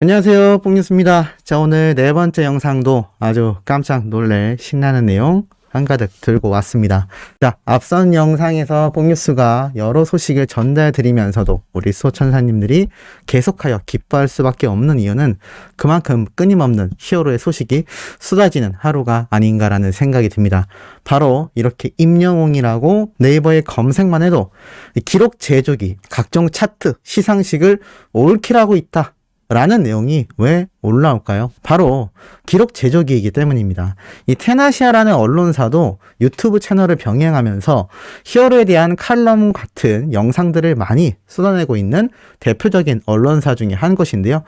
안녕하세요, 뽕뉴스입니다. 자, 오늘 네 번째 영상도 아주 깜짝 놀랄 신나는 내용 한가득 들고 왔습니다. 자, 앞선 영상에서 뽕뉴스가 여러 소식을 전달 드리면서도 우리 수호천사님들이 계속하여 기뻐할 수밖에 없는 이유는 그만큼 끊임없는 히어로의 소식이 쏟아지는 하루가 아닌가라는 생각이 듭니다. 바로 이렇게 임영웅이라고 네이버에 검색만 해도 기록 제조기, 각종 차트, 시상식을 올킬하고 있다 라는 내용이 왜 올라올까요? 바로 기록 제조기이기 때문입니다. 이 테나시아라는 언론사도 유튜브 채널을 병행하면서 히어로에 대한 칼럼 같은 영상들을 많이 쏟아내고 있는 대표적인 언론사 중에 한 것인데요.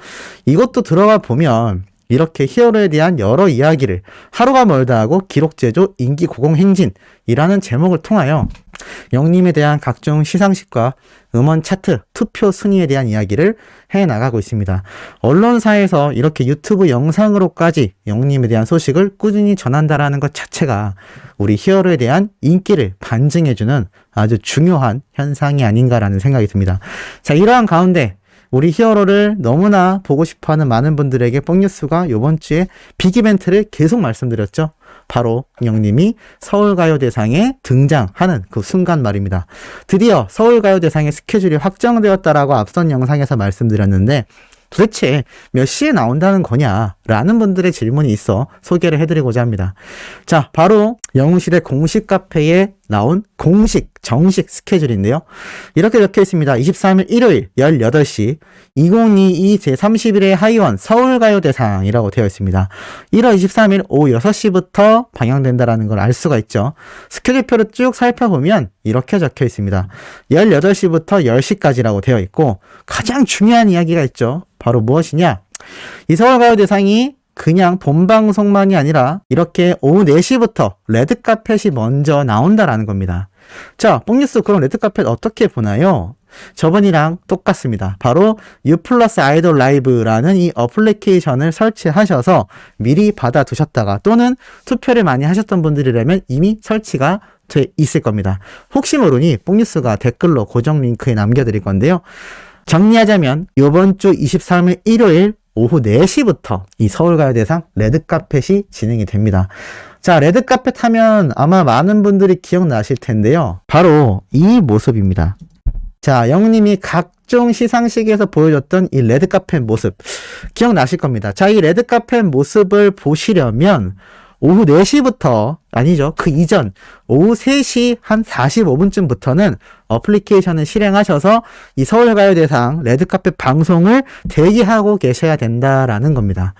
이것도 들어가 보면 이렇게 히어로에 대한 여러 이야기를 하루가 멀다 하고 기록 제조 인기 고공 행진이라는 제목을 통하여 영님에 대한 각종 시상식과 음원 차트, 투표 순위에 대한 이야기를 해나가고 있습니다. 언론사에서 이렇게 유튜브 영상으로까지 영님에 대한 소식을 꾸준히 전한다라는 것 자체가 우리 히어로에 대한 인기를 반증해주는 아주 중요한 현상이 아닌가라는 생각이 듭니다. 자, 이러한 가운데 우리 히어로를 너무나 보고 싶어하는 많은 분들에게 뽕뉴스가 이번 주에 빅 이벤트를 계속 말씀드렸죠. 바로 영님이 서울가요대상에 등장하는 그 순간 말입니다. 드디어 서울가요대상의 스케줄이 확정되었다라고 앞선 영상에서 말씀드렸는데 도대체 몇 시에 나온다는 거냐? 라는 분들의 질문이 있어 소개를 해드리고자 합니다. 자, 바로 영웅시대 공식 카페에 나온 정식 스케줄인데요. 이렇게 적혀 있습니다. 23일 일요일 18시 2022 제31회 하이원 서울가요대상이라고 되어 있습니다. 1월 23일 오후 6시부터 방영된다라는 걸 알 수가 있죠. 스케줄표를 쭉 살펴보면 이렇게 적혀 있습니다. 18시부터 10시까지라고 되어 있고 가장 중요한 이야기가 있죠. 바로 무엇이냐? 이 서울가요대상이 그냥 본방송만이 아니라 이렇게 오후 4시부터 레드카펫이 먼저 나온다라는 겁니다. 자, 뽕뉴스 그럼 레드카펫 어떻게 보나요? 저번이랑 똑같습니다. 바로 U 플러스 아이돌 라이브라는 이 어플리케이션을 설치하셔서 미리 받아두셨다가 또는 투표를 많이 하셨던 분들이라면 이미 설치가 돼 있을 겁니다. 혹시 모르니 뽕뉴스가 댓글로 고정 링크에 남겨드릴 건데요. 정리하자면 이번 주 23일 일요일 오후 4시부터 이 서울가요대상 레드카펫이 진행이 됩니다. 자, 레드카펫 하면 아마 많은 분들이 기억나실 텐데요. 바로 이 모습입니다. 자, 영님이 각종 시상식에서 보여줬던 이 레드카펫 모습 기억나실 겁니다. 자, 이 레드카펫 모습을 보시려면 오후 4시부터 아니죠. 그 이전 오후 3시 한 45분쯤부터는 어플리케이션을 실행하셔서 이 서울가요대상 레드카펫 방송을 대기하고 계셔야 된다라는 겁니다.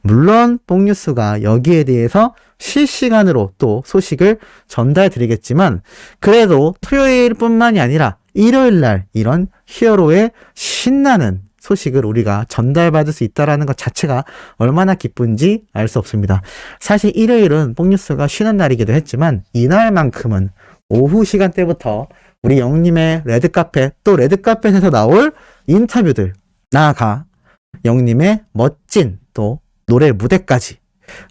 물론 뽕뉴스가 여기에 대해서 실시간으로 또 소식을 전달 드리겠지만 그래도 토요일뿐만이 아니라 일요일날 이런 히어로의 신나는 소식을 우리가 전달받을 수 있다는 것 자체가 얼마나 기쁜지 알 수 없습니다. 사실 일요일은 뽕뉴스가 쉬는 날이기도 했지만 이날만큼은 오후 시간대부터 우리 영님의 레드카펫 또 레드카펫에서 나올 인터뷰들 나아가 영님의 멋진 또 노래 무대까지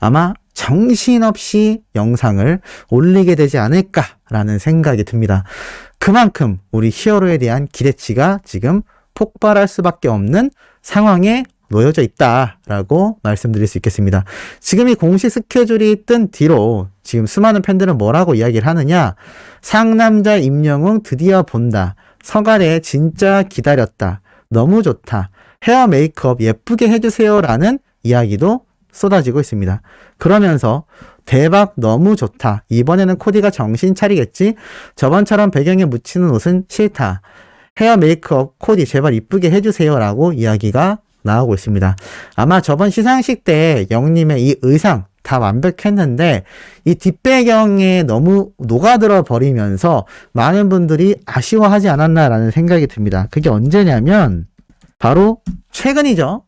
아마 정신없이 영상을 올리게 되지 않을까라는 생각이 듭니다. 그만큼 우리 히어로에 대한 기대치가 지금 폭발할 수밖에 없는 상황에 놓여져 있다라고 말씀드릴 수 있겠습니다. 지금 이 공식 스케줄이 뜬 뒤로 지금 수많은 팬들은 뭐라고 이야기를 하느냐? 상남자 임영웅 드디어 본다. 서가래 진짜 기다렸다. 너무 좋다. 헤어 메이크업 예쁘게 해주세요 라는 이야기도 쏟아지고 있습니다. 그러면서 대박 너무 좋다. 이번에는 코디가 정신 차리겠지? 저번처럼 배경에 묻히는 옷은 싫다. 헤어 메이크업 코디 제발 이쁘게 해주세요 라고 이야기가 나오고 있습니다. 아마 저번 시상식 때 영님의 이 의상 다 완벽했는데 이 뒷배경에 너무 녹아들어 버리면서 많은 분들이 아쉬워하지 않았나라는 생각이 듭니다. 그게 언제냐면 바로 최근이죠.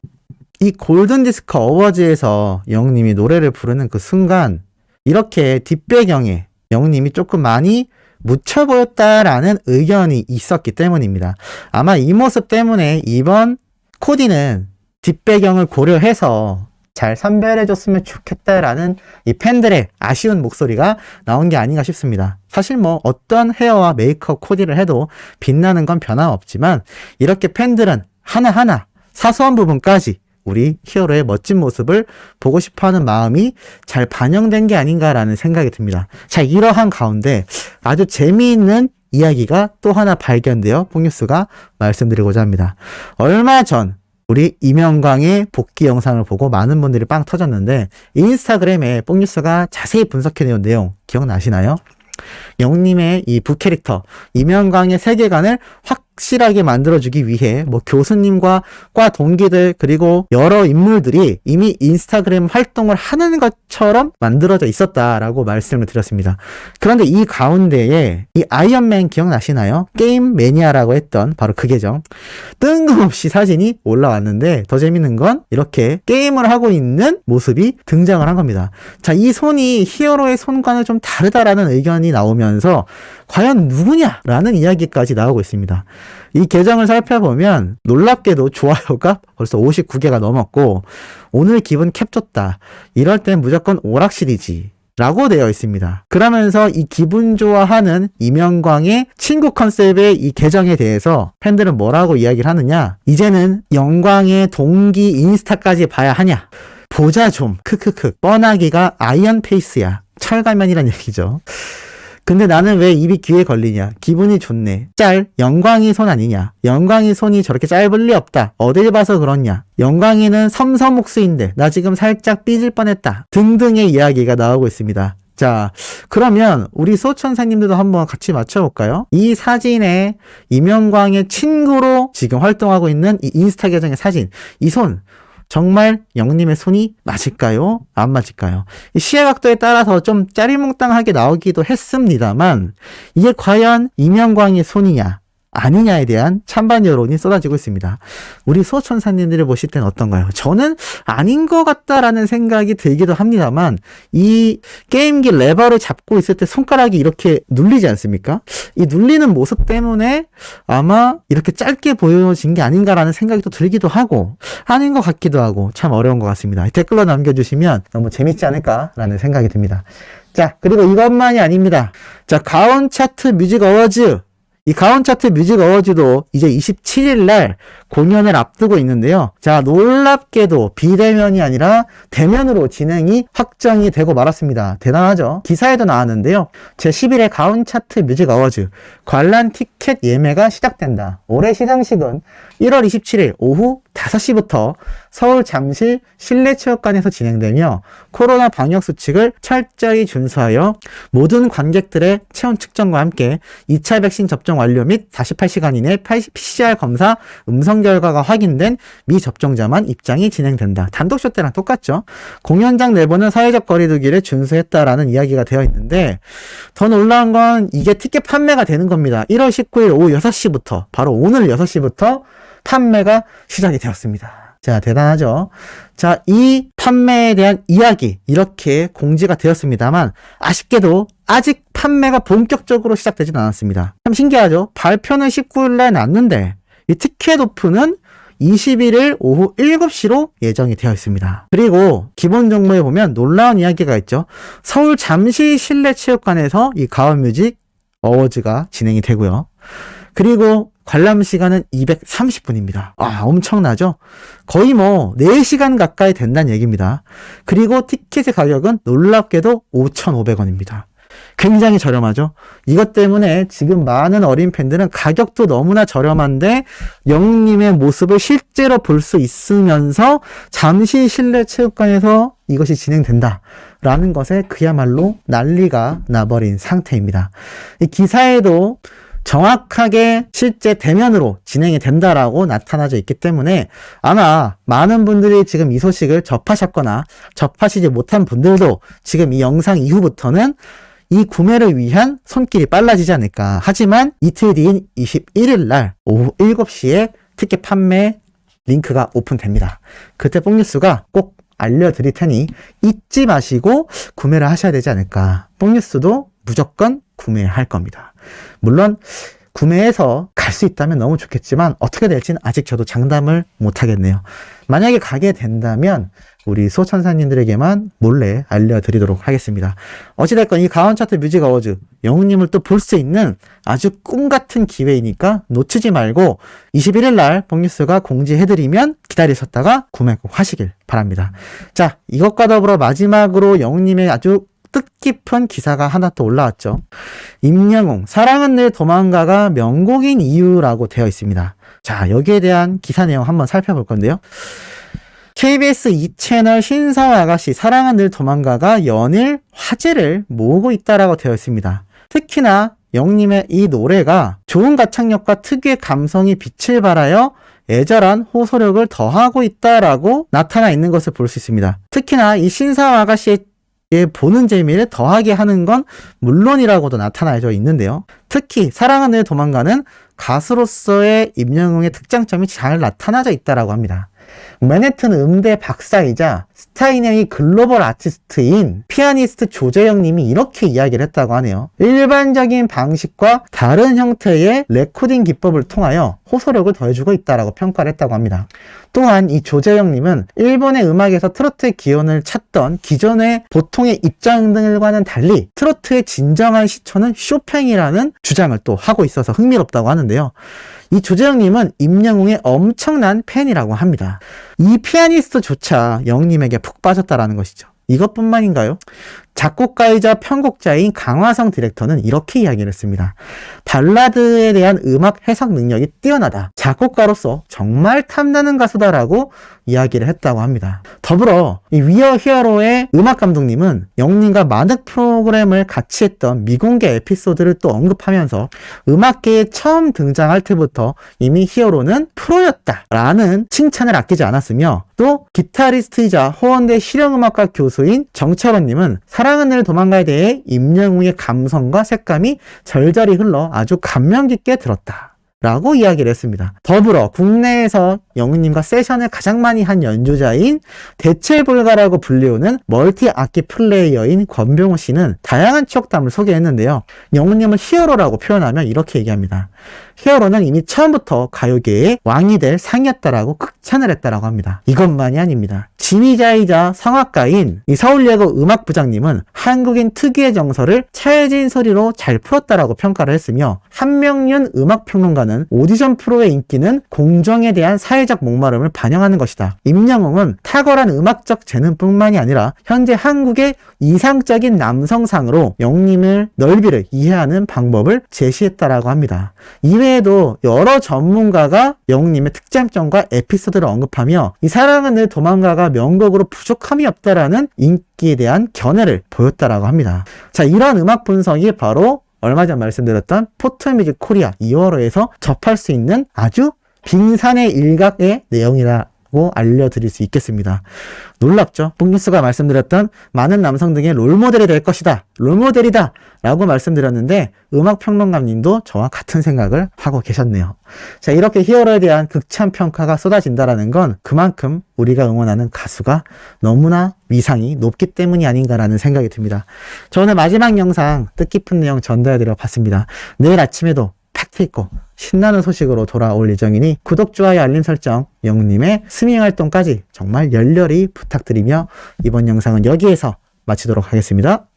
이 골든디스크 어워즈에서 영님이 노래를 부르는 그 순간 이렇게 뒷배경에 영님이 조금 많이 묻혀 보였다라는 의견이 있었기 때문입니다. 아마 이 모습 때문에 이번 코디는 뒷배경을 고려해서 잘 선별해줬으면 좋겠다라는 이 팬들의 아쉬운 목소리가 나온 게 아닌가 싶습니다. 사실 뭐 어떤 헤어와 메이크업 코디를 해도 빛나는 건 변함없지만 이렇게 팬들은 하나하나 사소한 부분까지 우리 히어로의 멋진 모습을 보고 싶어하는 마음이 잘 반영된 게 아닌가라는 생각이 듭니다. 자, 이러한 가운데 아주 재미있는 이야기가 또 하나 발견되어 뽕뉴스가 말씀드리고자 합니다. 얼마 전 우리 이명광의 복귀 영상을 보고 많은 분들이 빵 터졌는데 인스타그램에 뽕뉴스가 자세히 분석해내온 내용 기억나시나요? 영님의 이 부캐릭터 이명광의 세계관을 확실하게 만들어주기 위해 뭐 교수님과 과 동기들 그리고 여러 인물들이 이미 인스타그램 활동을 하는 것처럼 만들어져 있었다라고 말씀을 드렸습니다. 그런데 이 가운데에 이 아이언맨 기억나시나요? 게임 매니아라고 했던 바로 그 계정 뜬금없이 사진이 올라왔는데 더 재밌는 건 이렇게 게임을 하고 있는 모습이 등장을 한 겁니다. 자, 이 손이 히어로의 손과는 좀 다르다라는 의견이 나오면서 과연 누구냐라는 이야기까지 나오고 있습니다. 이 계정을 살펴보면 놀랍게도 좋아요가 벌써 59개가 넘었고 오늘 기분 캡 좋다. 이럴 땐 무조건 오락실이지. 라고 되어 있습니다. 그러면서 이 기분 좋아하는 이명광의 친구 컨셉의 이 계정에 대해서 팬들은 뭐라고 이야기를 하느냐. 이제는 영광의 동기 인스타까지 봐야 하냐. 보자 좀. 크크크. 뻔하기가 아이언 페이스야. 철가면이란 얘기죠. 근데 나는 왜 입이 귀에 걸리냐. 기분이 좋네. 영광이 손 아니냐. 영광이 손이 저렇게 짧을 리 없다. 어딜 봐서 그렇냐. 영광이는 섬섬옥수인데 나 지금 살짝 삐질 뻔했다. 등등의 이야기가 나오고 있습니다. 자, 그러면 우리 소천사님들도 한번 같이 맞춰볼까요? 이 사진에 이명광의 친구로 지금 활동하고 있는 이 인스타 계정의 사진. 이 손. 정말 영님의 손이 맞을까요? 안 맞을까요? 이 시야각도에 따라서 좀 짜리몽땅하게 나오기도 했습니다만 이게 과연 이명광의 손이냐 아니냐에 대한 찬반 여론이 쏟아지고 있습니다. 우리 수호천사님들을 보실 때는 어떤가요? 저는 아닌 것 같다라는 생각이 들기도 합니다만 이 게임기 레버를 잡고 있을 때 손가락이 이렇게 눌리지 않습니까? 이 눌리는 모습 때문에 아마 이렇게 짧게 보여진 게 아닌가라는 생각이 또 들기도 하고 아닌 것 같기도 하고 참 어려운 것 같습니다. 댓글로 남겨주시면 너무 재밌지 않을까라는 생각이 듭니다. 자, 그리고 이것만이 아닙니다. 자, 가온 차트 뮤직 어워즈 이 가온 차트 뮤직 어워즈도 이제 27일 날 공연을 앞두고 있는데요. 자, 놀랍게도 비대면이 아니라 대면으로 진행이 확정이 되고 말았습니다. 대단하죠? 기사에도 나왔는데요. 제11회 가온 차트 뮤직 어워즈 관람 티켓 예매가 시작된다. 올해 시상식은 1월 27일 오후 5시부터 서울 잠실 실내체육관에서 진행되며 코로나 방역 수칙을 철저히 준수하여 모든 관객들의 체온 측정과 함께 2차 백신 접종 완료 및 48시간 이내 PCR 검사 음성 결과가 확인된 미접종자만 입장이 진행된다. 단독쇼 때랑 똑같죠. 공연장 내부는 사회적 거리두기를 준수했다라는 이야기가 되어 있는데 더 놀라운 건 이게 티켓 판매가 되는 겁니다. 1월 19일 오후 6시부터 바로 오늘 6시부터 판매가 시작이 되었습니다. 자, 대단하죠? 자, 이 판매에 대한 이야기 이렇게 공지가 되었습니다만 아쉽게도 아직 판매가 본격적으로 시작되진 않았습니다. 참 신기하죠? 발표는 19일 날 났는데 이 티켓 오픈은 21일 오후 7시로 예정이 되어 있습니다. 그리고 기본 정보에 보면 놀라운 이야기가 있죠. 서울 잠실 실내체육관에서 이 가온뮤직 어워즈가 진행이 되고요. 그리고 관람 시간은 230분입니다. 아, 엄청나죠? 거의 뭐 4시간 가까이 된다는 얘기입니다. 그리고 티켓의 가격은 놀랍게도 5,500원입니다. 굉장히 저렴하죠? 이것 때문에 지금 많은 어린 팬들은 가격도 너무나 저렴한데 영님의 모습을 실제로 볼 수 있으면서 잠시 실내 체육관에서 이것이 진행된다 라는 것에 그야말로 난리가 나버린 상태입니다. 이 기사에도 정확하게 실제 대면으로 진행이 된다라고 나타나져 있기 때문에 아마 많은 분들이 지금 이 소식을 접하셨거나 접하시지 못한 분들도 지금 이 영상 이후부터는 이 구매를 위한 손길이 빨라지지 않을까. 하지만 이틀 뒤인 21일 날 오후 7시에 티켓 판매 링크가 오픈됩니다. 그때 뽕뉴스가 꼭 알려드릴 테니 잊지 마시고 구매를 하셔야 되지 않을까. 뽕뉴스도 무조건 구매할 겁니다. 물론 구매해서 갈 수 있다면 너무 좋겠지만 어떻게 될지는 아직 저도 장담을 못 하겠네요. 만약에 가게 된다면 우리 소천사님들에게만 몰래 알려드리도록 하겠습니다. 어찌됐건 이 가온차트 뮤직 어워즈 영웅님을 또 볼 수 있는 아주 꿈같은 기회이니까 놓치지 말고 21일 날 복뉴스가 공지해드리면 기다리셨다가 구매 꼭 하시길 바랍니다. 자, 이것과 더불어 마지막으로 영웅님의 아주 뜻깊은 기사가 하나 또 올라왔죠. 임영웅 사랑은 늘 도망가가 명곡인 이유라고 되어 있습니다. 자, 여기에 대한 기사 내용 한번 살펴볼 건데요. KBS 2채널 신사와 아가씨 사랑은 늘 도망가가 연일 화제를 모으고 있다라고 되어 있습니다. 특히나 영님의 이 노래가 좋은 가창력과 특유의 감성이 빛을 발하여 애절한 호소력을 더하고 있다라고 나타나 있는 것을 볼 수 있습니다. 특히나 이 신사와 아가씨의 보는 재미를 더하게 하는 건 물론이라고도 나타나져 있는데요. 특히 사랑은 늘 도망가는 가수로서의 임영웅의 특장점이 잘 나타나져 있다라고 합니다. 맨해튼 음대 박사이자 스타인의 글로벌 아티스트인 피아니스트 조재영 님이 이렇게 이야기를 했다고 하네요. 일반적인 방식과 다른 형태의 레코딩 기법을 통하여 호소력을 더해주고 있다라고 평가를 했다고 합니다. 또한 이 조재영 님은 일본의 음악에서 트로트의 기원을 찾던 기존의 보통의 입장들과는 달리 트로트의 진정한 시초는 쇼팽이라는 주장을 또 하고 있어서 흥미롭다고 하는데요. 이 조재영님은 임영웅의 엄청난 팬이라고 합니다. 이 피아니스트조차 영웅님에게 푹 빠졌다라는 것이죠. 이것뿐만인가요? 작곡가이자 편곡자인 강화성 디렉터는 이렇게 이야기를 했습니다. 발라드에 대한 음악 해석 능력이 뛰어나다. 작곡가로서 정말 탐나는 가수다라고 이야기를 했다고 합니다. 더불어 이 위어 히어로의 음악 감독님은 영웅님과 많은 프로그램을 같이 했던 미공개 에피소드를 또 언급하면서 음악계에 처음 등장할 때부터 이미 히어로는 프로였다라는 칭찬을 아끼지 않았으며 또 기타리스트이자 호원대 실용음악과 교수인 정철원님은 사랑은 늘 도망가에 대해 임영웅의 감성과 색감이 절절히 흘러 아주 감명 깊게 들었다 라고 이야기를 했습니다. 더불어 국내에서 영웅님과 세션을 가장 많이 한 연주자인 대체불가라고 불리우는 멀티 악기 플레이어인 권병호 씨는 다양한 추억담을 소개했는데요. 영웅님을 히어로라고 표현하면 이렇게 얘기합니다. 히어로는 이미 처음부터 가요계의 왕이 될 상이었다라고 극찬을 했다라고 합니다. 이것만이 아닙니다. 지휘자이자 성악가인 이 서울예고 음악부장님은 한국인 특유의 정서를 차해진 소리로 잘 풀었다라고 평가를 했으며 한명윤 음악평론가는 오디션 프로의 인기는 공정에 대한 사회적 목마름을 반영하는 것이다. 임영웅은 탁월한 음악적 재능뿐만이 아니라 현재 한국의 이상적인 남성상으로 영웅님을 넓이를 이해하는 방법을 제시했다라고 합니다. 이외에도 여러 전문가가 영웅님의 특장점과 에피소드를 언급하며 이 사랑은 늘 도망가가 명곡으로 부족함이 없다라는 인기에 대한 견해를 보였다라고 합니다. 자, 이러한 음악 분석이 바로 얼마 전 말씀드렸던 포털뮤직 코리아 2월호에서 접할 수 있는 아주 빙산의 일각의 내용이라고 알려드릴 수 있겠습니다. 놀랍죠? 복뉴스가 말씀드렸던 많은 남성 등의 롤모델이 될 것이다. 롤모델이다. 라고 말씀드렸는데 음악평론가님도 저와 같은 생각을 하고 계셨네요. 자, 이렇게 히어로에 대한 극찬 평가가 쏟아진다라는 건 그만큼 우리가 응원하는 가수가 너무나 위상이 높기 때문이 아닌가라는 생각이 듭니다. 저 오늘 마지막 영상 뜻깊은 내용 전달해드려 봤습니다. 내일 아침에도 팩트 있고 신나는 소식으로 돌아올 예정이니 구독, 좋아요, 알림 설정, 영웅님의 스밍 활동까지 정말 열렬히 부탁드리며 이번 영상은 여기에서 마치도록 하겠습니다.